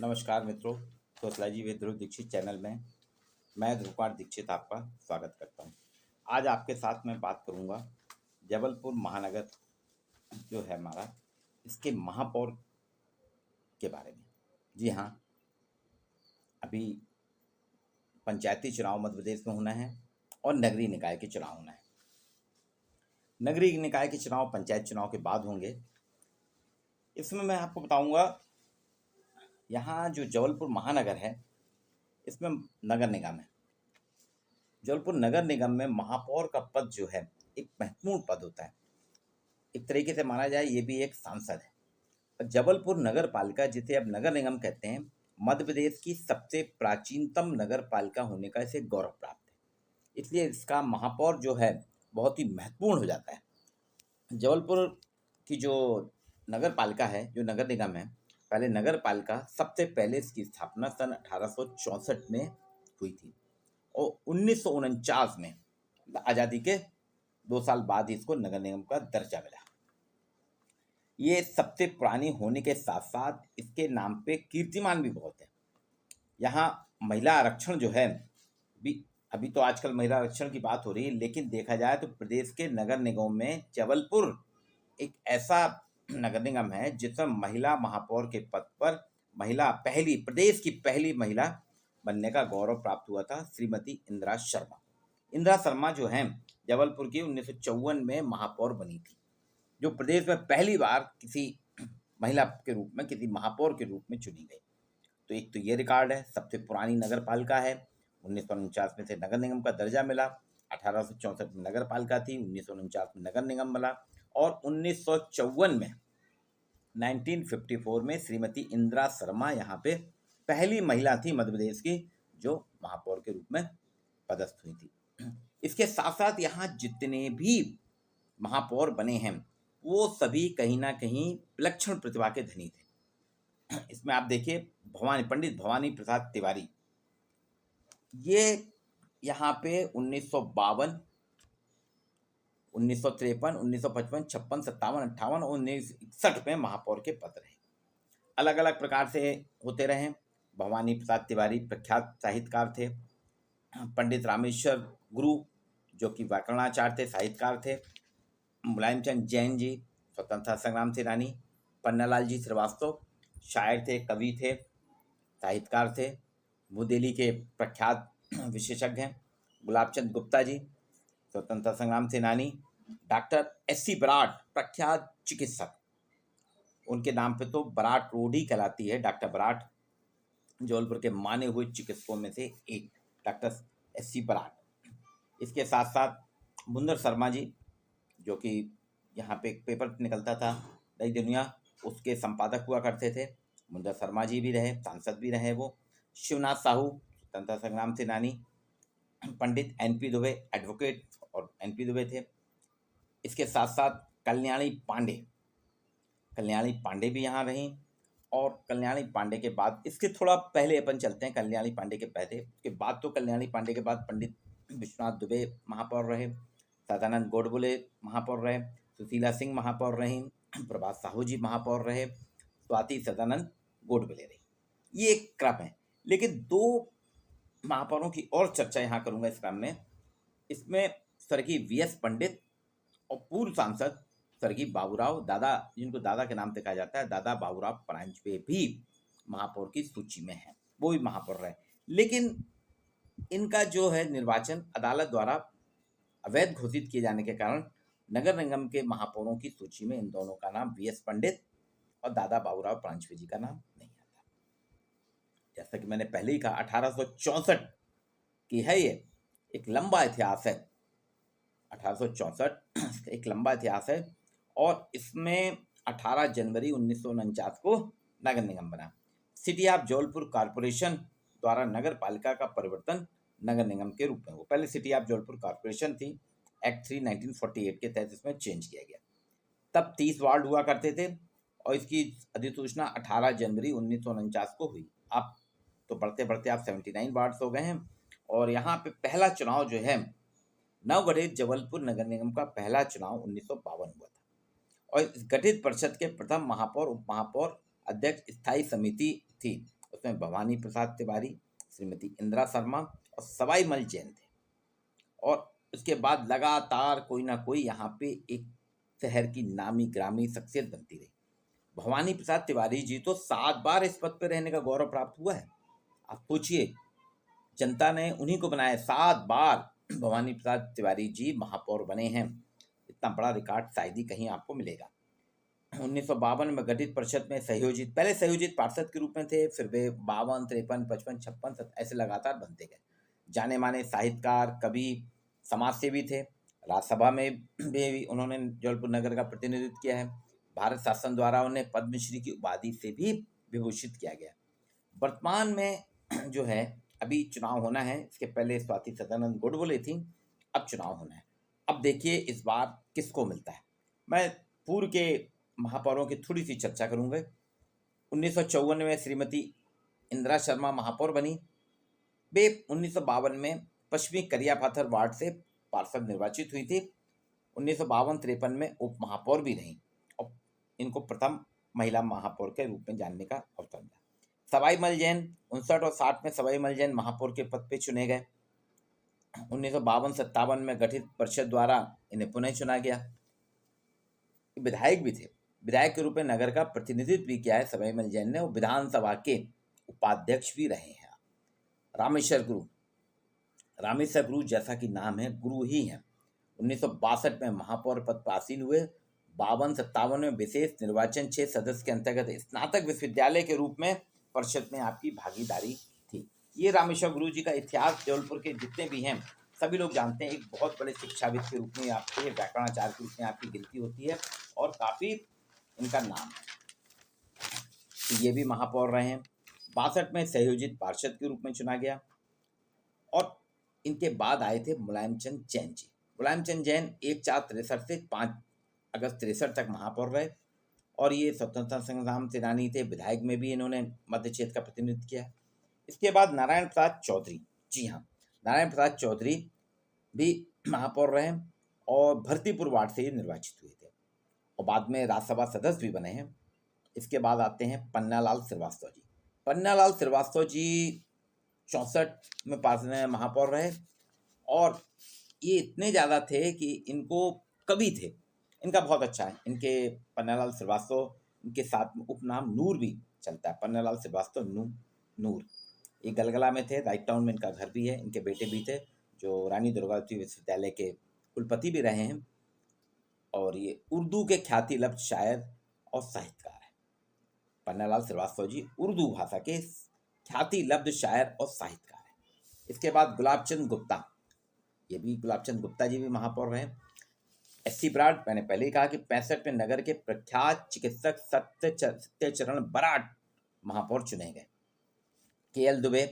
नमस्कार मित्रों, sociology with Dhruv Dikshit channel में मैं ध्रुव कुमार दीक्षित आपका स्वागत करता हूं। आज आपके साथ मैं बात करूंगा जबलपुर महानगर जो है हमारा, इसके महापौर के बारे में। जी हाँ, अभी पंचायती चुनाव मध्य प्रदेश में होना है और नगरीय निकाय के चुनाव होना है। नगरीय निकाय के चुनाव पंचायत चुनाव के बाद होंगे। इसमें मैं आपको बताऊंगा, यहाँ जो जबलपुर महानगर है इसमें नगर निगम है। जबलपुर नगर निगम में महापौर का पद जो है एक महत्वपूर्ण पद होता है। एक तरीके से माना जाए ये भी एक सांसद है। और जबलपुर नगर पालिका, जिसे अब नगर निगम कहते हैं, मध्य प्रदेश की सबसे प्राचीनतम नगर पालिका होने का इसे गौरव प्राप्त है। इसलिए इसका महापौर जो है बहुत ही महत्वपूर्ण हो जाता है। जबलपुर की जो नगर पालिका है, जो नगर निगम है, पहले नगर पालिका सबसे पहले इसकी स्थापना सन 1864 में हुई थी और 1949 में आज़ादी के 2 साल बाद ही इसको नगर निगम का दर्जा मिला। ये सबसे पुरानी होने के साथ साथ इसके नाम पे कीर्तिमान भी बहुत है। यहाँ महिला आरक्षण जो है, अभी तो आजकल महिला आरक्षण की बात हो रही है, लेकिन देखा जाए तो प्रदेश के नगर निगमों में जबलपुर एक ऐसा नगर निगम है जिसमें महिला महापौर के पद पर प्रदेश की पहली महिला बनने का गौरव प्राप्त हुआ था, श्रीमती इंदिरा शर्मा। इंदिरा शर्मा जो हैं जबलपुर की 1954 में महापौर बनी थी, जो प्रदेश में पहली बार किसी महिला के रूप में, किसी महापौर के रूप में चुनी गई। तो एक तो ये रिकॉर्ड है, सबसे पुरानी नगर पालिका है। 1949 में से नगर निगम का दर्जा मिला, 1864 में नगर पालिका थी, 1949 में नगर निगम मिला और 1954 में 1954 में श्रीमती इंदिरा शर्मा यहाँ पे पहली महिला थी मध्य प्रदेश की जो महापौर के रूप में पदस्थ हुई थी। इसके साथ साथ यहाँ जितने भी महापौर बने हैं वो सभी कहीं ना कहीं विलक्षण प्रतिभा के धनी थे। इसमें आप देखिए, पंडित भवानी प्रसाद तिवारी, ये यहाँ पे 1952, 1953, 1955, 56, 57, 58 और 1961 में महापौर के पद रहे। अलग अलग प्रकार से होते रहे। भवानी प्रसाद तिवारी प्रख्यात साहित्यकार थे। पंडित रामेश्वर गुरु जो कि व्याकरणाचार्य थे, साहित्यकार थे। मुलायमचंद जैन जी स्वतंत्रता संग्राम सेनानी। पन्नालाल जी श्रीवास्तव शायर थे, कवि थे, साहित्यकार थे, बुंदेली के प्रख्यात विशेषज्ञ हैं। गुलाबचंद गुप्ता जी स्वतंत्रता संग्राम सेनानी। Doctor S.C. बराड़ प्रख्यात चिकित्सक, उनके नाम पे तो बराड़ रोड ही कहलाती है। डॉक्टर बराड़ जबलपुर के माने हुए चिकित्सकों में से एक, डॉक्टर S.C. बराड़। इसके साथ साथ मुंदर शर्मा जी, जो कि यहाँ पे एक पेपर निकलता था नई दुनिया, उसके संपादक हुआ करते थे। मुंदर शर्मा जी भी रहे, सांसद भी रहे वो। शिवनाथ साहू स्वतंत्रता संग्राम सेनानी। पंडित N.P. दुबे एडवोकेट और N.P. दुबे थे। इसके साथ साथ कल्याणी पांडे भी यहाँ रहीं। और कल्याणी पांडे के बाद, इसके थोड़ा पहले अपन चलते हैं, कल्याणी पांडे के पहले, उसके बाद तो कल्याणी पांडे के बाद पंडित विश्वनाथ दुबे महापौर रहे, सदानंद गोडबोले महापौर रहे, सुशीला सिंह महापौर रहीं, प्रभात साहू जी महापौर रहे, स्वाति सदानंद गोडबोले रही। ये एक क्रम है। लेकिन 2 महापौरों की और चर्चा यहाँ करूँगा इस क्रम में। इसमें स्वर्गीय V.S. पंडित और पूर्व सांसद स्वर्गीय बाबूराव, दादा, जिनको दादा के नाम से कहा जाता है, दादा बाबूराव परांजपे भी महापौर की सूची में है, वो भी महापौर रहे। लेकिन इनका जो है निर्वाचन अदालत द्वारा अवैध घोषित किए जाने के कारण नगर निगम के महापौरों की सूची में इन दोनों का नाम, V.S. पंडित और दादा बाबूराव परांजपे जी का नाम नहीं आता। जैसा कि मैंने पहले ही कहा, 1864 की है, ये एक लंबा इतिहास है। 1864 एक लंबा इतिहास है और इसमें 18 जनवरी 1949 को नगर निगम बना। सिटी ऑफ जबलपुर कॉरपोरेशन द्वारा नगर पालिका का परिवर्तन नगर निगम के रूप में, वो पहले सिटी ऑफ जबलपुर कॉरपोरेशन थी, एक्ट 3 1948 के तहत इसमें चेंज किया गया। तब 30 वार्ड हुआ करते थे और इसकी अधिसूचना 18 जनवरी 1949 को हुई। अब तो बढ़ते बढ़ते आप 79 वार्ड्स हो गए हैं। और यहाँ पे पहला चुनाव जो है, नवगठित जबलपुर नगर निगम का पहला चुनाव 1952 हुआ था और इस गठित परिषद के प्रथम महापौर, उप महापौर, अध्यक्ष स्थायी समिति थी उसमें भवानी प्रसाद तिवारी, श्रीमती इंदिरा शर्मा और सवाई मल जैन थे। और उसके बाद लगातार कोई ना कोई यहाँ पे एक शहर की नामी ग्रामी शख्सियत बनती रही। भवानी प्रसाद तिवारी जी तो 7 बार इस पद पर रहने का गौरव प्राप्त हुआ है। आप सोचिए, जनता ने उन्हीं को बनाया। 7 बार भवानी प्रसाद तिवारी जी महापौर बने हैं। इतना बड़ा रिकॉर्ड शायद ही कहीं आपको मिलेगा। 1952 में गठित परिषद में संयोजित, पहले संयोजित पार्षद के रूप में थे, फिर वे 52, 53, 55, 56 ऐसे लगातार बनते गए। जाने माने साहित्यकार, कवि, समाजसेवी थे। राज्यसभा में भी उन्होंने जबलपुर नगर का प्रतिनिधित्व किया है। भारत शासन द्वारा उन्हें पद्मश्री की उपाधि से भी विभूषित किया गया। वर्तमान में जो है, अभी चुनाव होना है, इसके पहले स्वाति सदानंद गोडबोले थी, अब चुनाव होना है। अब देखिए इस बार किसको मिलता है। मैं पूर्व के महापौरों की थोड़ी सी चर्चा करूंगा। 1954 में श्रीमती इंदिरा शर्मा महापौर बनी। वे 1952 में पश्चिमी करियापाथर वार्ड से पार्षद निर्वाचित हुई थी। 1952-53 में उप महापौर भी रहीं और इनको प्रथम महिला महापौर के रूप में जानने का अवसर मिला। सवाई मल जैन 59 और 60 में सवाई मल जैन महापौर के पद पे चुने गए। 1952-57 में गठित परिषद द्वारा इन्हें पुनः चुना गया। विधायक भी थे, विधायक के रूप में नगर का प्रतिनिधित्व भी किया है सवाई मल जैन ने, और विधानसभा के उपाध्यक्ष भी रहे हैं। रामेश्वर गुरु, रामेश्वर गुरु जैसा कि नाम है, गुरु ही है। 1962 में महापौर पद पर आसीन हुए। 52-57 में विशेष निर्वाचन 6 सदस्य के अंतर्गत स्नातक विश्वविद्यालय के रूप में परिषद में आपकी भागीदारी थी। ये रामेश्वर गुरु जी का इतिहास जबलपुर के जितने भी हैं सभी लोग जानते हैं। एक बहुत बड़े शिक्षाविद के रूप में आपके, व्याकरणाचार्य के रूप में आपकी गिनती होती है और काफ़ी इनका नाम है। तो ये भी महापौर रहे हैं। 62 में संयोजित पार्षद के रूप में चुना गया। और इनके बाद आए थे मुलायम चंद जैन जी। मुलायम चंद जैन 1/4-63 से 5 अगस्त 63 तक महापौर रहे और ये स्वतंत्रता संग्राम सेनानी थे। विधायक में भी इन्होंने मध्य क्षेत्र का प्रतिनिधित्व किया। इसके बाद नारायण प्रसाद चौधरी, जी हाँ, नारायण प्रसाद चौधरी भी महापौर रहे और भरतीपुर वार्ड से निर्वाचित हुए थे और बाद में राज्यसभा सदस्य भी बने हैं। इसके बाद आते हैं पन्नालाल श्रीवास्तव जी। पन्नालाल श्रीवास्तव जी 64 में पास महापौर रहे और ये इतने ज़्यादा थे कि इनको कवि थे। इनका बहुत अच्छा है, इनके पन्नालाल श्रीवास्तव, इनके साथ में उपनाम नूर भी चलता है। पन्नालाल श्रीवास्तव नूर। ये गलगला में थे, राइट टाउन में इनका घर भी है। इनके बेटे भी थे जो रानी दुर्गावती विश्वविद्यालय के कुलपति भी रहे हैं और ये उर्दू के ख्याति लब्ध शायर और साहित्यकार हैं। पन्नालाल श्रीवास्तव जी उर्दू भाषा के ख्याति लब्ध शायर और साहित्यकार हैं। इसके बाद गुलाबचंद गुप्ता, ये भी गुलाबचंद गुप्ता जी भी महापौर रहे। एससी ब्राड, मैंने पहले ही कहा कि 65 में नगर के प्रख्यात चिकित्सक सत्यचरण बराड़ महापौर चुने गए। केएल दुबे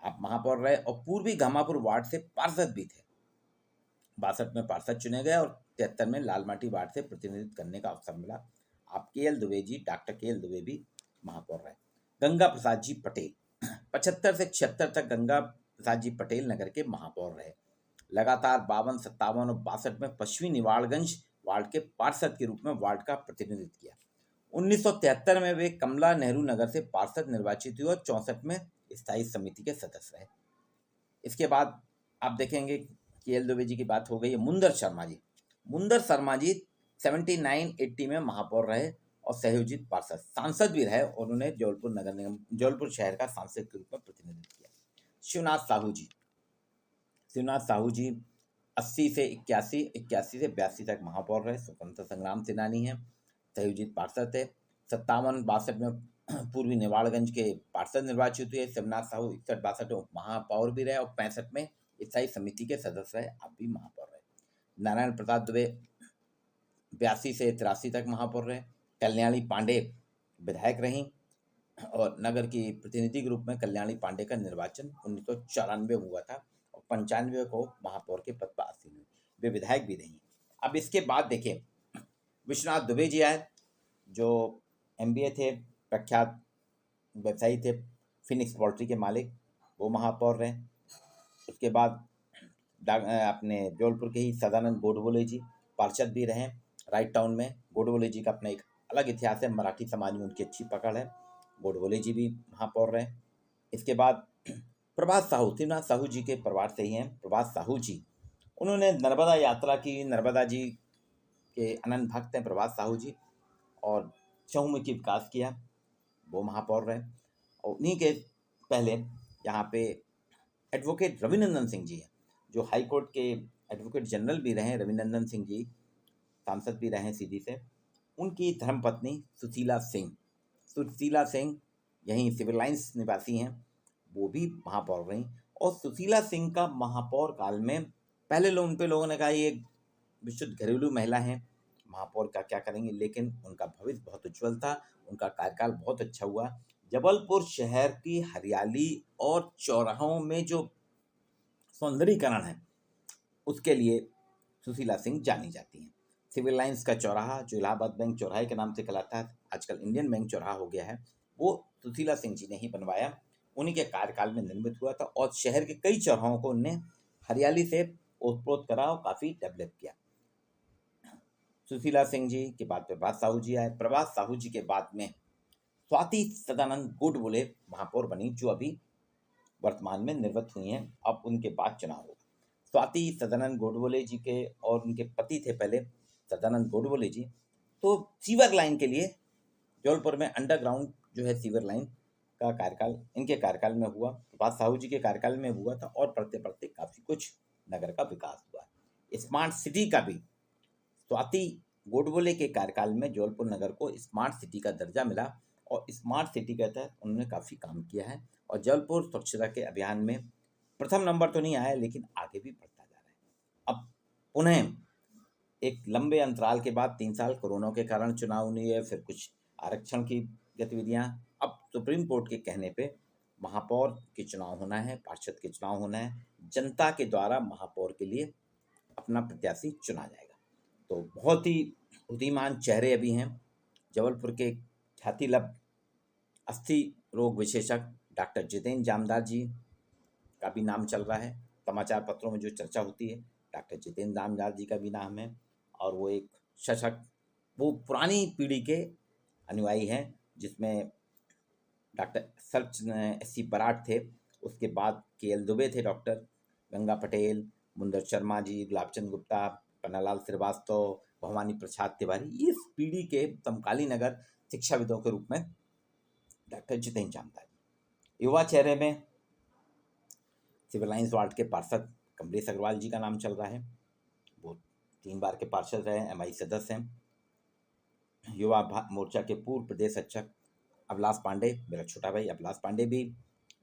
आप महापौर रहे और पूर्वी घामापुर वार्ड से पार्षद भी थे। 62 में पार्षद चुने गए और 73 में लालमाटी वार्ड से प्रतिनिधित्व करने का अवसर मिला। आप KL Dubey ji, doctor KL Dubey भी महापौर रहे। गंगा प्रसाद जी पटेल 75 से 76 तक गंगा प्रसाद जी पटेल नगर के महापौर रहे। लगातार 52, 57 और 62 में पश्चिमी निवाड़गंज वार्ड के पार्षद के रूप में वार्ड का प्रतिनिधित्व किया। 1973 में वे कमला नेहरू नगर से पार्षद निर्वाचित हुए और 64 में स्थायी समिति के सदस्य रहे। इसके बाद आप देखेंगे केएल दुबे जी की बात हो गई है। मुंदर शर्मा जी 79-80 में महापौर रहे और सहयोजित पार्षद, सांसद भी रहे और उन्होंने जबलपुर नगर निगम, जबलपुर शहर का सांसद के रूप में प्रतिनिधित्व किया। शिवनाथ साहू जी 80 से 81 से 82 तक महापौर रहे, स्वतंत्रता संग्राम सेनानी हैं, सहयोजित पार्षद थे। 57-62 में पूर्वी नेवाड़गंज के पार्षद निर्वाचित हुए। शिवनाथ साहू 61-62 में महापौर भी रहे और 65 में स्थायी समिति के सदस्य रहे, आप भी महापौर रहे। नारायण प्रसाद दुबे 82 से 83 तक महापौर रहे। कल्याणी पांडे विधायक रहीं और नगर की प्रतिनिधि के रूप में कल्याणी पांडे का निर्वाचन 1994 हुआ था और 95 को महापौर के पद पर आसीन हुई। वे विधायक भी रही। अब इसके बाद देखें, विश्वनाथ दुबे जी आए जो MBA थे, प्रख्यात व्यवसायी थे, फिनिक्स पोल्ट्री के मालिक, वो महापौर रहे। उसके बाद अपने जबलपुर के ही सदानंद गोडबोले जी पार्षद भी रहे राइट टाउन में। गोडबोले जी का अपना एक अलग इतिहास है, मराठी समाज में उनकी अच्छी पकड़ है। गोडबोले जी भी महापौर रहे। इसके बाद प्रभात साहू, शिवनाथ साहू जी के परिवार से ही हैं प्रभात साहू जी। उन्होंने नर्मदा यात्रा की, नर्मदा जी के अनंत भक्त हैं प्रभात साहू जी, और चहुमुखी विकास किया, वो महापौर रहे। और उन्हीं के पहले यहाँ पे एडवोकेट रविनंदन सिंह जी हैं, जो हाई कोर्ट के एडवोकेट जनरल भी रहे। रविनंदन सिंह जी सांसद भी रहे सीधी से। उनकी धर्मपत्नी सुशीला सिंह यहीं सिविल लाइन्स निवासी हैं, वो भी महापौर रहीं। और सुशीला सिंह का महापौर काल में पहले उन पे लोगों ने कहा ये विशुद्ध घरेलू महिला हैं, महापौर का क्या करेंगे, लेकिन उनका भविष्य बहुत उज्जवल था, उनका कार्यकाल बहुत अच्छा हुआ। जबलपुर शहर की हरियाली और चौराहों में जो सौंदर्यीकरण है, उसके लिए सुशीला सिंह जानी जाती हैं। सिविल लाइन्स का चौराहा, जो इलाहाबाद बैंक चौराहे के नाम से कहलाता है, आजकल इंडियन बैंक चौराहा हो गया है, वो सुशीला सिंह जी ने ही बनवाया, उन्हीं के कार्यकाल में निर्मित हुआ था। और शहर के कई चौराहों को उनने हरियाली से ओतप्रोत करा और काफ़ी डेवलप किया। सुशीला सिंह जी के बाद प्रभात साहू जी आए। प्रभात साहू जी के बाद में स्वाति सदानंद गोडबोले महापौर बनी, जो अभी वर्तमान में निर्वाचित हुई हैं। अब उनके बाद चुनाव होगा। स्वाति सदानंद गोडबोले जी के और उनके पति थे पहले सदानंद गोडबोले जी, तो सीवर लाइन के लिए जबलपुर में अंडरग्राउंड जो है सीवर लाइन का कार्यकाल इनके कार्यकाल में हुआ, प्रभात साहू जी के कार्यकाल में हुआ था। और पढ़ते पढ़ते काफ़ी कुछ नगर का विकास हुआ। स्मार्ट सिटी का भी स्वाति गोडबोले के कार्यकाल में जबलपुर नगर को स्मार्ट सिटी का दर्जा मिला, और स्मार्ट सिटी के तहत उन्होंने काफ़ी काम किया है। और जबलपुर स्वच्छता के अभियान में प्रथम नंबर तो नहीं आया, लेकिन आगे भी बढ़ता जा रहा है। अब पुनः एक लंबे अंतराल के बाद 3 साल कोरोना के कारण चुनाव नहीं है, फिर कुछ आरक्षण की गतिविधियां, अब सुप्रीम कोर्ट के कहने पे महापौर के चुनाव होना है, पार्षद के चुनाव होना है, जनता के द्वारा महापौर के लिए अपना प्रत्याशी चुना जाएगा। तो बहुत ही उदीयमान चेहरे अभी हैं। जबलपुर के ख्यातिलब्ध अस्थि रोग विशेषज्ञ डॉक्टर जितेंद्र जामदार जी का भी नाम चल रहा है, समाचार पत्रों में जो चर्चा होती है, डॉक्टर जितेंद्र जामदार जी का भी नाम है। और वो एक सशक्त, वो पुरानी पीढ़ी के अनुयायी हैं, जिसमें डॉक्टर सर्वचंद एस.सी. बराड़ थे, उसके बाद के.एल. दुबे थे, डॉक्टर गंगा पटेल, मुंदर शर्मा जी, गुलाबचंद गुप्ता, पन्नालाल श्रीवास्तव, भवानी प्रसाद तिवारी, इस पीढ़ी के समकालीन नगर शिक्षाविदों के रूप में डॉक्टर जितेंद्र जामदार। युवा चेहरे में सिविल लाइन्स वार्ड के पार्षद कमलेश अग्रवाल जी का नाम चल रहा है, वो 3 बार के पार्षद रहे, एमआई सदस्य हैं। युवा मोर्चा के पूर्व प्रदेश अध्यक्ष अभिलाष पांडे, मेरा छोटा भाई अभिलाष पांडे भी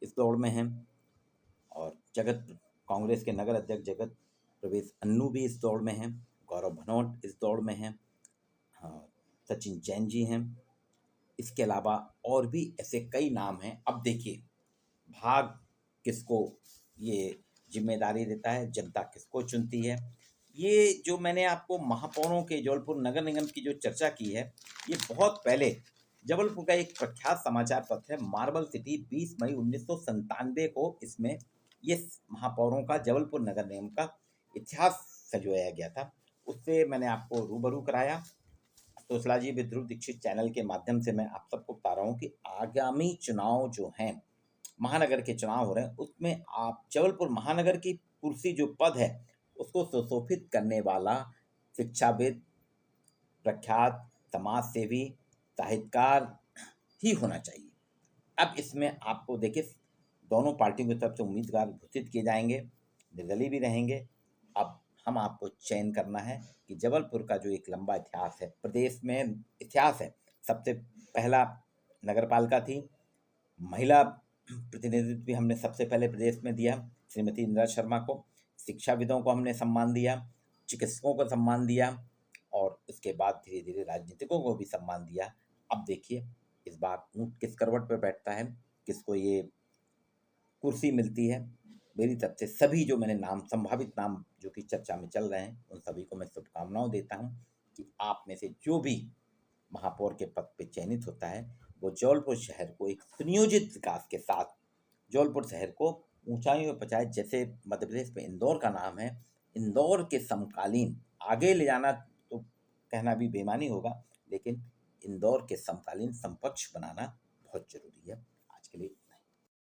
इस दौड़ में हैं। और कांग्रेस के नगर अध्यक्ष जगत प्रवेश अन्नू भी इस दौड़ में हैं। गौरव भनोट इस दौड़ में हैं। सचिन जैन जी हैं। इसके अलावा और भी ऐसे कई नाम हैं। अब देखिए भाग किसको ये जिम्मेदारी देता है, जनता किसको चुनती है। ये जो मैंने आपको महापौरों के जबलपुर नगर निगम की जो चर्चा की है, ये बहुत पहले जबलपुर का एक प्रख्यात समाचार पत्र है मार्बल सिटी, 20 मई 1997 को इसमें ये महापौरों का जबलपुर नगर निगम का इतिहास सजवाया गया था। उससे मैंने आपको रूबरू कराया। तोसलाजी विद ध्रुव दीक्षित चैनल के माध्यम से मैं आप सबको बता रहा हूँ कि आगामी चुनाव जो हैं, महानगर के चुनाव हो रहे हैं, उसमें आप जबलपुर महानगर की कुर्सी जो पद है उसको सुशोभित करने वाला शिक्षाविद, प्रख्यात समाज सेवी, साहित्यकार ही होना चाहिए। अब इसमें आपको देखिए दोनों पार्टियों की तरफ से उम्मीदवार घोषित किए जाएंगे, निर्दलीय भी रहेंगे। अब हम आपको चयन करना है कि जबलपुर का जो एक लंबा इतिहास है, प्रदेश में इतिहास है, सबसे पहला नगरपालिका थी, महिला प्रतिनिधित्व भी हमने सबसे पहले प्रदेश में दिया श्रीमती इंदिरा शर्मा को, शिक्षाविदों को हमने सम्मान दिया, चिकित्सकों को सम्मान दिया, और उसके बाद धीरे धीरे राजनीतिकों को भी सम्मान दिया। अब देखिए इस बार ऊँट किस करवट पर बैठता है, किसको ये कुर्सी मिलती है। मेरी तरफ से सभी जो मैंने नाम, संभावित नाम जो कि चर्चा में चल रहे हैं, उन सभी को मैं शुभकामनाएं देता हूं कि आप में से जो भी महापौर के पद पे चयनित होता है, वो जबलपुर शहर को एक सुनियोजित विकास के साथ जबलपुर शहर को ऊंचाइयों पर पहुंचाए। जैसे मध्य प्रदेश में इंदौर का नाम है, इंदौर के समकालीन आगे ले जाना तो कहना भी बेईमानी होगा, लेकिन इंदौर के समकालीन समकक्ष बनाना बहुत जरूरी है।